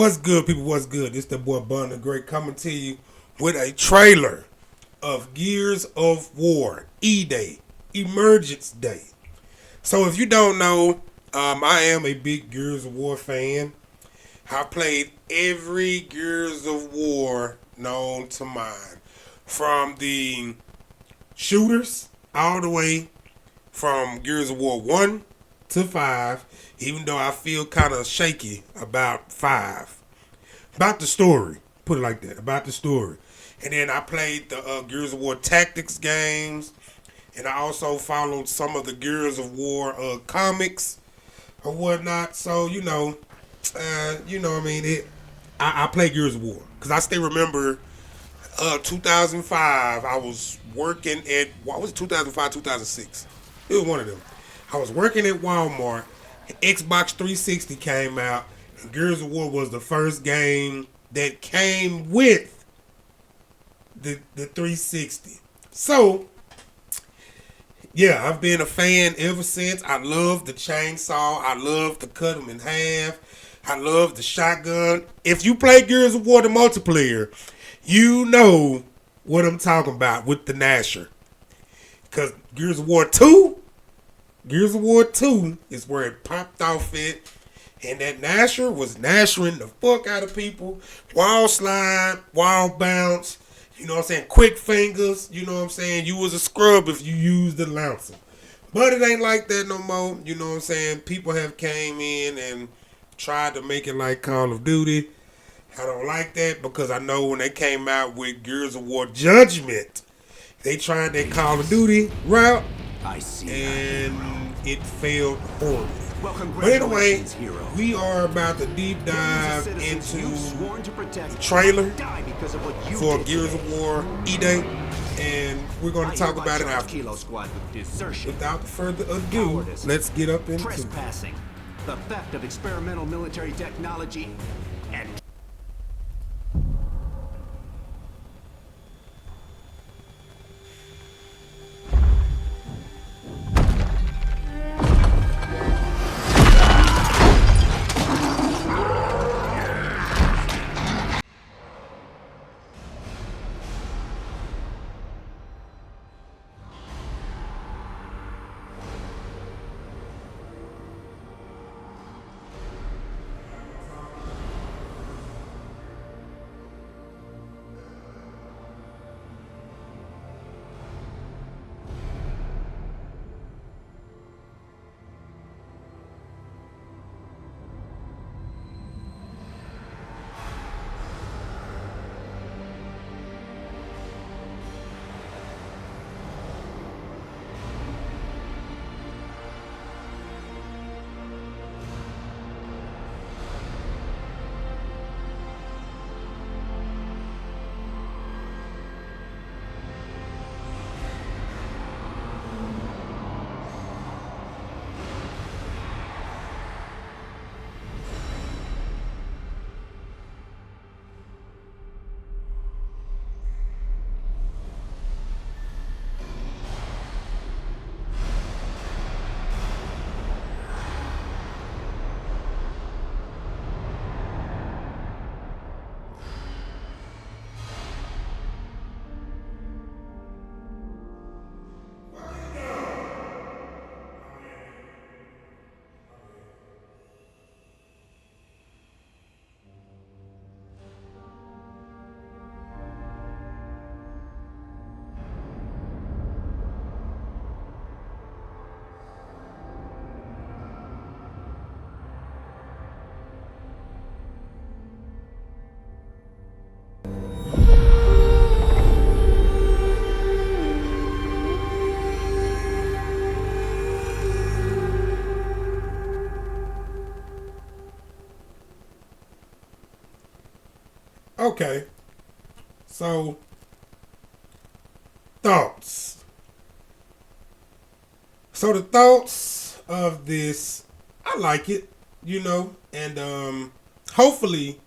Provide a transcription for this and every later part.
What's good, people? What's good? It's the boy Bun the Great coming to you with a trailer of Gears of War E-Day, Emergence Day. So if you don't know, I am a big Gears of War fan. I played every Gears of War known to mine, from the shooters all the way from Gears of War 1 to 5, even though I feel kind of shaky about 5. About the story, put it like that, about the story. And then I played the Gears of War Tactics games, and I also followed some of the Gears of War comics or whatnot. So, I play Gears of War. Because I still remember 2005, I was working at, what was it, 2005, 2006? It was one of them. I was working at Walmart. Xbox 360 came out, and Gears of War was the first game that came with the 360. So, yeah, I've been a fan ever since. I love the chainsaw. I love to cut them in half. I love the shotgun. If you play Gears of War the multiplayer, you know what I'm talking about with the Gnasher. Because Gears of War 2 is where it popped off it. And that Gnasher was Gnashering the fuck out of people. Wall slide, wall bounce. You know what I'm saying? Quick fingers. You know what I'm saying? You was a scrub if you used the Lancer. But it ain't like that no more. You know what I'm saying? People have came in and tried to make it like Call of Duty. I don't like that because I know when they came out with Gears of War Judgment, they tried that Call of Duty route. I see. And it failed horribly. Well, but anyway, hero. We are about to deep dive into the trailer for Gears of War E-Day, and we're going to talk about it after. Without further ado, let's get up into trespassing, the theft of experimental military technology, and okay. So, thoughts. So the thoughts of this, I like it, and hopefully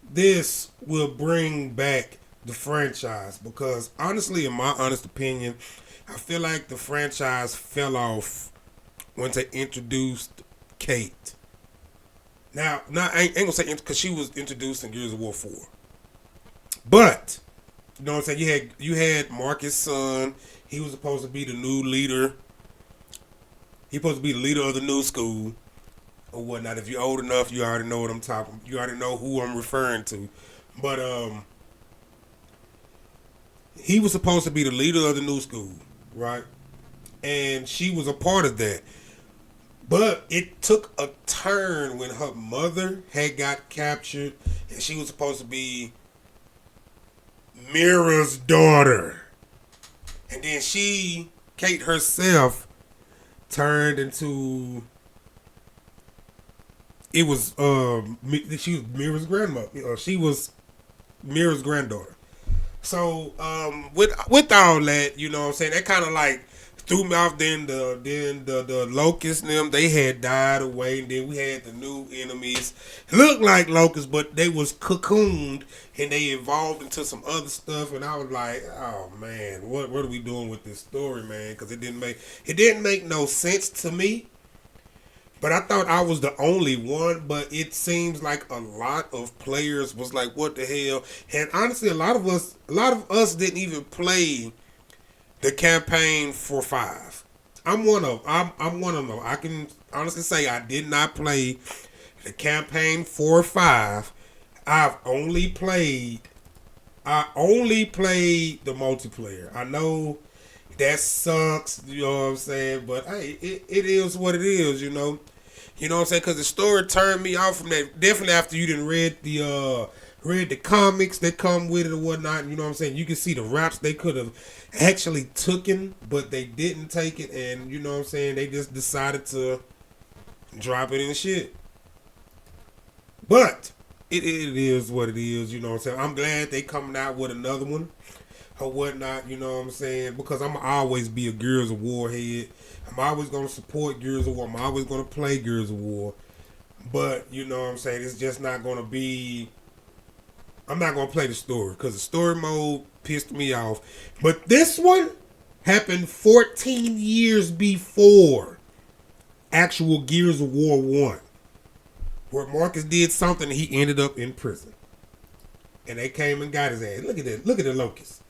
this will bring back the franchise, because honestly, in my honest opinion, I feel like the franchise fell off once they introduced Kate. Now I ain't gonna say because she was introduced in Gears of War 4, but you know what I'm saying. You had Marcus' son. He was supposed to be the new leader. He supposed to be the leader of the new school or whatnot. If you're old enough, you already know what I'm talking. You already know who I'm referring to. But he was supposed to be the leader of the new school, right? And she was a part of that. But it took a turn when her mother had got captured, and she was supposed to be Mira's daughter. And then Kate herself, turned into. She was Mira's grandmother. She was Mira's granddaughter. So with all that, you know what I'm saying, that kind of like threw me off. Then the Locust and them, they had died away, and then we had the new enemies. It looked like Locusts, but they was cocooned and they evolved into some other stuff. And I was like, oh man, what are we doing with this story, man? Because it didn't make no sense to me. But I thought I was the only one, but it seems like a lot of players was like, what the hell? And honestly, a lot of us didn't even play the campaign for 5. I'm one of them. I can honestly say I did not play the campaign for 5. I only played the multiplayer. I know that sucks, you know what I'm saying? But hey, it is what it is, you know. You know what I'm saying? Because the story turned me off from that. Definitely after you didn't read the comics that come with it or whatnot. You know what I'm saying? You can see the raps they could have actually taken, but they didn't take it. And you know what I'm saying? They just decided to drop it in shit. But it is what it is. You know what I'm saying? I'm glad they coming out with another one or whatnot, you know what I'm saying? Because I'm always be a Gears of War head. I'm always going to support Gears of War. I'm always going to play Gears of War. But, you know what I'm saying? It's just not going to be... I'm not going to play the story because the story mode pissed me off. But this one happened 14 years before actual Gears of War 1. Where Marcus did something and he ended up in prison. And they came and got his ass. Look at that. Look at the Locust.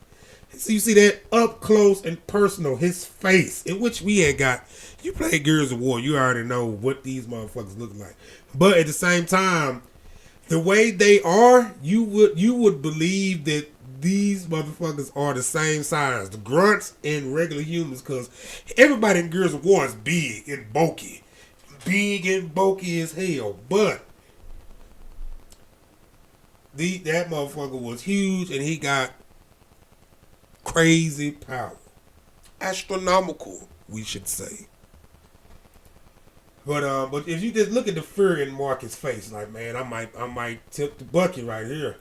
So you see that up close and personal, his face, in which we had got. You play Gears of War, you already know what these motherfuckers look like. But at the same time, the way they are, you would believe that these motherfuckers are the same size, the grunts and regular humans, because everybody in Gears of War is big and bulky. Big and bulky as hell. But that motherfucker was huge and he got crazy power. Astronomical, we should say. But if you just look at the fear in Marcus' face, like, man, I might tip the bucket right here.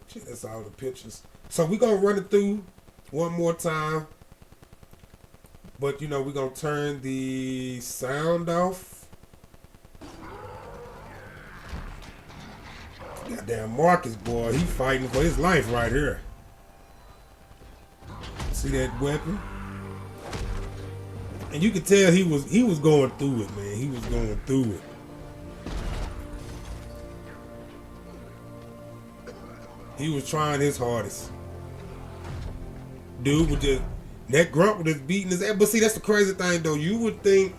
Shit, that's all the pictures. So we're gonna run it through one more time. But you know, we're gonna turn the sound off. Goddamn Marcus, boy, he fighting for his life right here. See that weapon? And you could tell he was going through it, man. He was going through it. He was trying his hardest. Dude was just, that grunt was just beating his ass. But see, that's the crazy thing though. You would think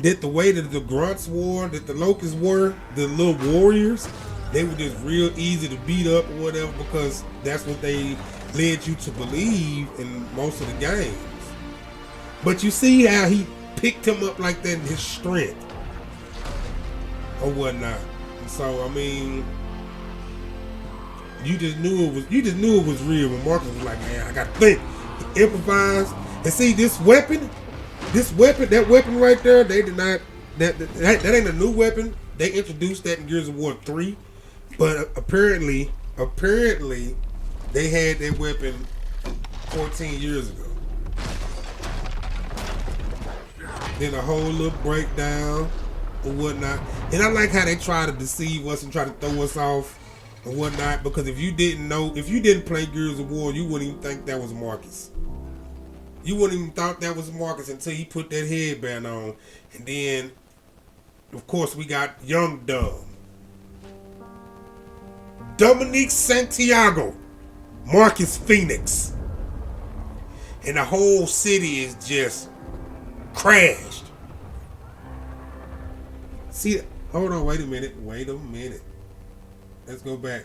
that the way that the grunts were, that the Locusts were, the little warriors, they were just real easy to beat up or whatever, because that's what they led you to believe in most of the games. But you see how he picked him up like that in his strength or whatnot. And so I mean, you just knew it was real when Marcus was like, man, I gotta think. He improvised. And see that weapon right there, they did not, that ain't a new weapon. They introduced that in Gears of War 3. But apparently they had that weapon 14 years ago. Then a whole little breakdown or whatnot. And I like how they try to deceive us and try to throw us off and whatnot, because if you didn't play Gears of War, you wouldn't even think that was Marcus. You wouldn't even thought that was Marcus until he put that headband on. And then Of course, we got Young Dumb, Dominique Santiago, Marcus Fenix, and the whole city is just crashed. See, hold on, wait a minute. Let's go back.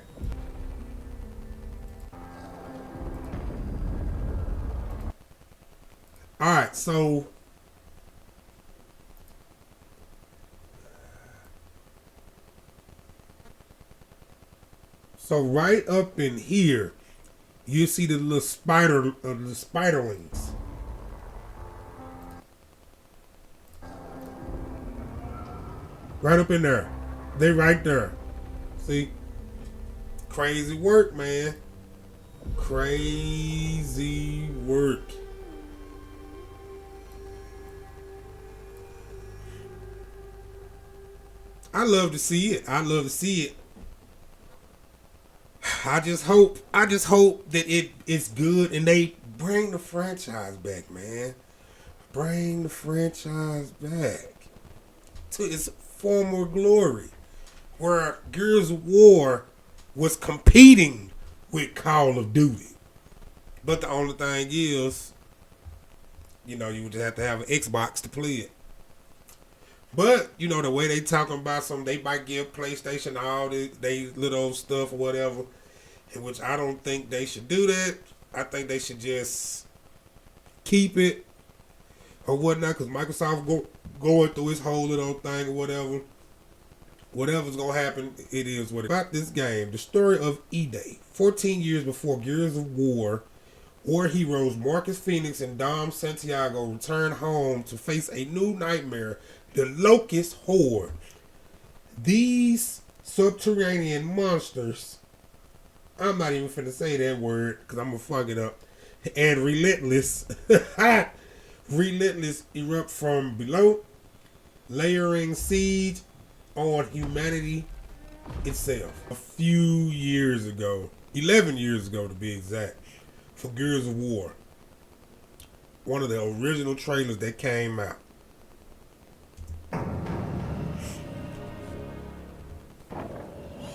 All right, so right up in here, you see the little the spiderlings. Right up in there. They right there. See? Crazy work, man. Crazy work. I love to see it. I just hope that it's good and they bring the franchise back, man. Bring the franchise back to its former glory, where Gears of War was competing with Call of Duty. But the only thing is, you would just have to have an Xbox to play it. But, the way they talking about they might give PlayStation all they little stuff or whatever, in which I don't think they should do that. I think they should just keep it or whatnot, because Microsoft going through is whole little thing or whatever. Whatever's going to happen, it is what it is. About this game, the story of E-Day. 14 years before Gears of War, war heroes Marcus Fenix and Dom Santiago return home to face a new nightmare, the Locust Horde. These subterranean monsters, I'm not even finna say that word because I'm going to fuck it up, and relentless, erupt from below, layering siege on humanity itself. A few years ago, 11 years ago to be exact, for Gears of War, one of the original trailers that came out.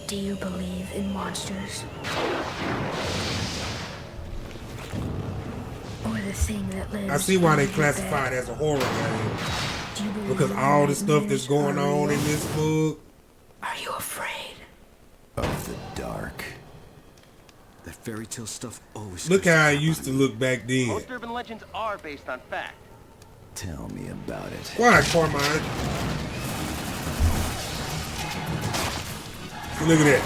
Do you believe in monsters? Or the thing that lives? I see why they classify it as a horror game. Do you believe Because all the stuff that's going on in this book. Are you afraid of the dark? That fairy tale stuff always. Look how it used to look back then. Most urban legends are based on fact. Tell me about it. Quiet, Carmine. Look at that.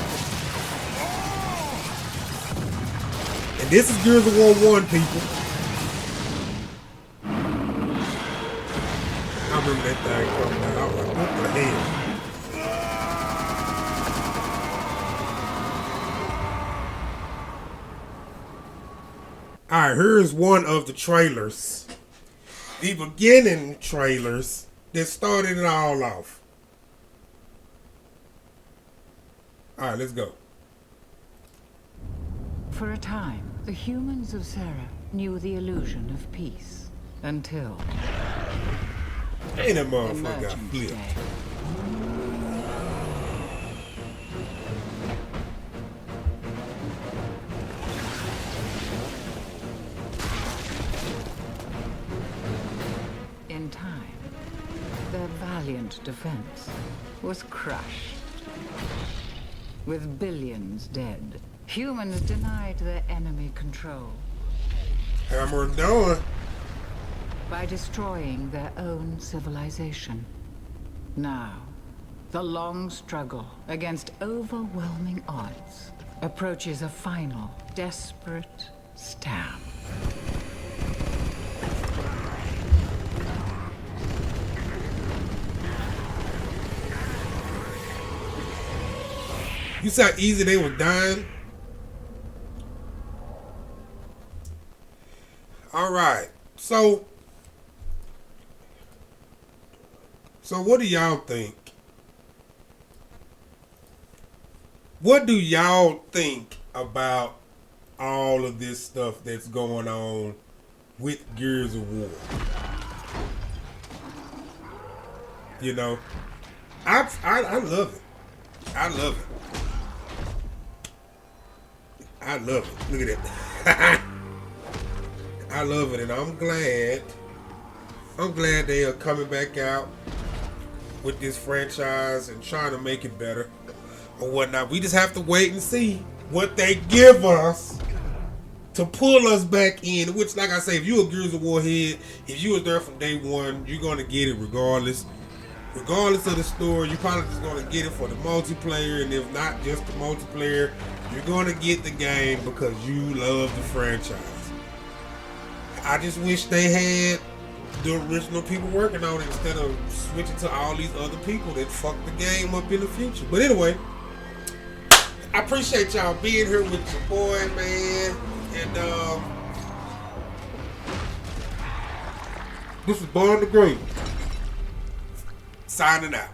And this is Gears of War 1, people. I remember that thing coming out. I was like, what the hell? Alright, here's one of the trailers. The beginning trailers that started it all off. Alright, let's go. For a time, the humans of Sera knew the illusion of peace. Until... Ain't that motherfucker got Emergence flipped. Day. In time, their valiant defense was crushed. With billions dead, humans denied their enemy control Hammer done. by destroying their own civilization. Now, the long struggle against overwhelming odds approaches a final, desperate stand. You see how easy they were dying? Alright. So what do y'all think? What do y'all think about all of this stuff that's going on with Gears of War? I love it. I love it. I love it. Look at that. I love it, and I'm glad they are coming back out with this franchise and trying to make it better or whatnot. We just have to wait and see what they give us to pull us back in. Which, like I say, if you're a Gears of War head, if you was there from day one, you're gonna get it regardless. Regardless of the story, you're probably just gonna get it for the multiplayer, and if not just the multiplayer, you're gonna get the game because you love the franchise. I just wish they had the original people working on it instead of switching to all these other people that fuck the game up in the future. But anyway, I appreciate y'all being here with your boy, man. And this is Born the Green signing out.